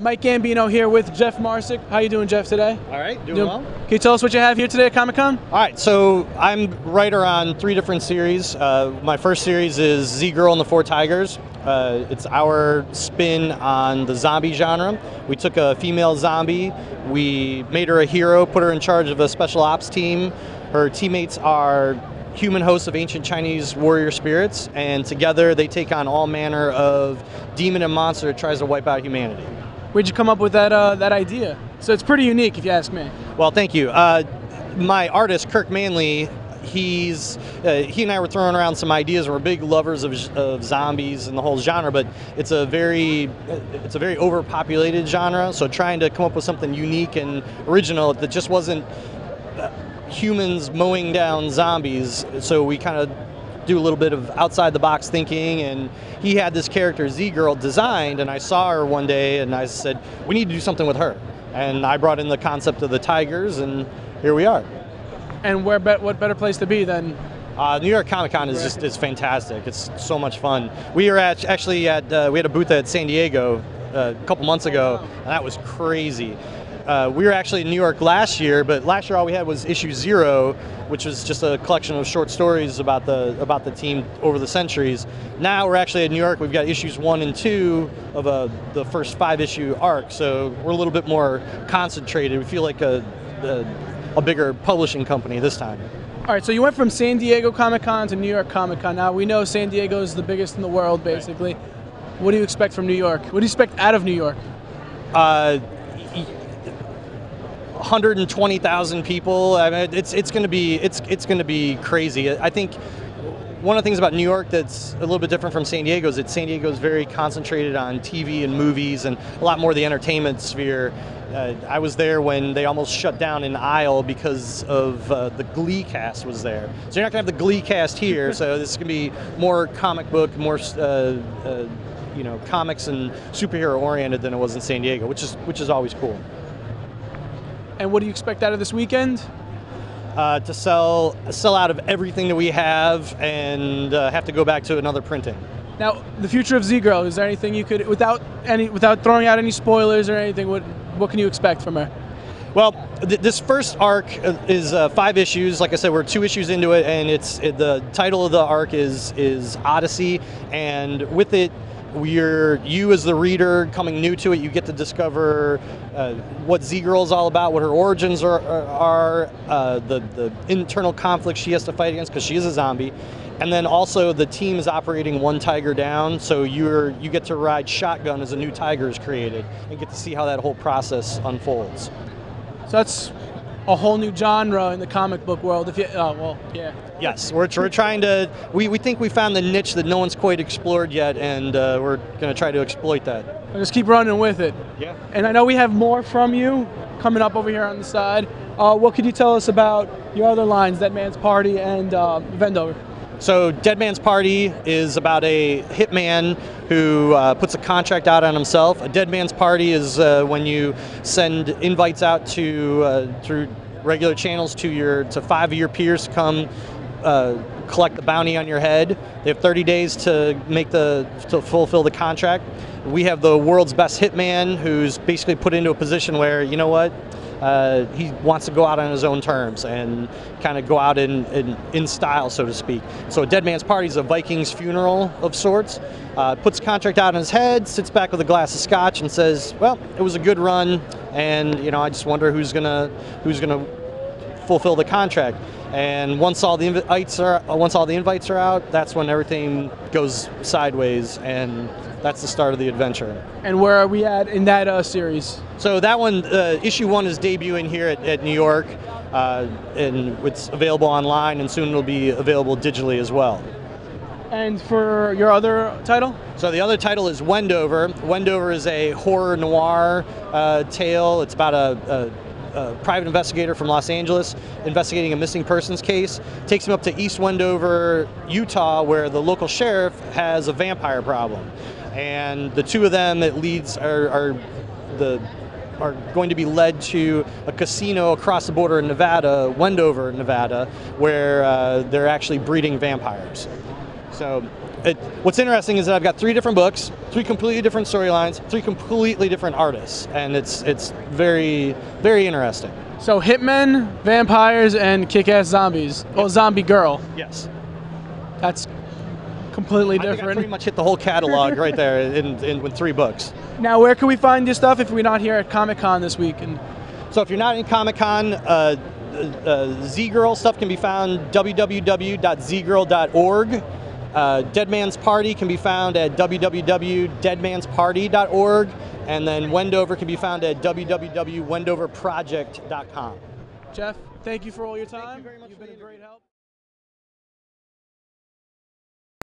Mike Gambino here with Jeff Marsick. How you doing, Jeff, today? All right, doing well. Can you tell us what you have here today at Comic-Con? All right, so I'm writer on 3 different series. My first series is Z-Girl and the Four Tigers. It's our spin on the zombie genre. We took a female zombie, we made her a hero, put her in charge of a special ops team. Her teammates are human hosts of ancient Chinese warrior spirits, and together they take on all manner of demon and monster that tries to wipe out humanity. Where'd you come up with that idea? So it's pretty unique, if you ask me. Well, thank you. My artist, Kirk Manley, he and I were throwing around some ideas. We're big lovers of zombies and the whole genre, but it's a very overpopulated genre. So trying to come up with something unique and original that just wasn't humans mowing down zombies. So we kind of do a little bit of outside the box thinking, and he had this character Z-Girl designed, and I saw her one day and I said, we need to do something with her. And I brought in the concept of the tigers, and here we are. And what better place to be than New York Comic-Con is fantastic. It's so much fun. We were actually we had a booth at San Diego a couple months ago, and that was crazy. We were actually in New York last year, but last year all we had was issue 0, which was just a collection of short stories about the team over the centuries. Now we're actually in New York. We've got issues 1 and 2 of the first 5-issue arc, so we're a little bit more concentrated. We feel like a bigger publishing company this time. All right, so you went from San Diego Comic-Con to New York Comic-Con. Now we know San Diego is the biggest in the world, basically. Right. What do you expect from New York? What do you expect out of New York? 120,000 people. I mean, it's going to be crazy. I think one of the things about New York that's a little bit different from San Diego is that San Diego is very concentrated on TV and movies and a lot more of the entertainment sphere. I was there when they almost shut down an aisle because of the Glee cast was there. So you're not going to have the Glee cast here. So this is going to be more comic book, more comics and superhero oriented than it was in San Diego, which is always cool. And what do you expect out of this weekend? To sell out of everything that we have and have to go back to another printing. Now, the future of Z-Girl, is there anything you could, without throwing out any spoilers or anything, what can you expect from her? Well, this first arc is 5 issues. Like I said, we're 2 issues into it, and the title of the arc is Odyssey, and with it, you as the reader coming new to it, you get to discover what Z-Girl is all about, what her origins are, the internal conflict she has to fight against because she is a zombie, and then also the team is operating one tiger down, so you get to ride shotgun as a new tiger is created and get to see how that whole process unfolds. So that's a whole new genre in the comic book world. Yeah. Yes, we're trying to. We think we found the niche that no one's quite explored yet, and we're going to try to exploit that. And just keep running with it. Yeah. And I know we have more from you coming up over here on the side. What could you tell us about your other lines, Dead Man's Party and Vendover? So Dead Man's Party is about a hitman who puts a contract out on himself. A Dead Man's Party is when you send invites out to through regular channels to 5 of your peers to come collect the bounty on your head. They have 30 days to fulfill the contract. We have the world's best hitman who's basically put into a position where, you know what, he wants to go out on his own terms and kind of go out in style, so to speak. So a Dead Man's Party is a Viking's funeral of sorts. Puts a contract out on his head, sits back with a glass of scotch and says, well, it was a good run, and I just wonder who's gonna fulfill the contract. And once all the invites are out, that's when everything goes sideways, and that's the start of the adventure. And where are we at in that series? So that one, issue 1 is debuting here at New York, and it's available online, and soon it'll be available digitally as well. And for your other title? So the other title is Wendover. Wendover is a horror noir tale. It's about a private investigator from Los Angeles investigating a missing persons case. Takes him up to East Wendover, Utah, where the local sheriff has a vampire problem. And the two of them are going to be led to a casino across the border in Nevada, Wendover, Nevada, where they're actually breeding vampires. So what's interesting is that I've got 3 different books, 3 completely different storylines, 3 completely different artists, and it's very, very interesting. So hitmen, vampires, and kick-ass zombies. Well, zombie girl. Yes. That's completely I think I different. pretty much hit the whole catalog right there in with 3 books. Now, where can we find your stuff if we're not here at Comic-Con this week? And So if you're not in Comic-Con, Z-Girl stuff can be found www.zgirl.org. Dead Man's Party can be found at www.deadmansparty.org, and then Wendover can be found at www.wendoverproject.com. Jeff, thank you for all your time. very much You've for been a the great help.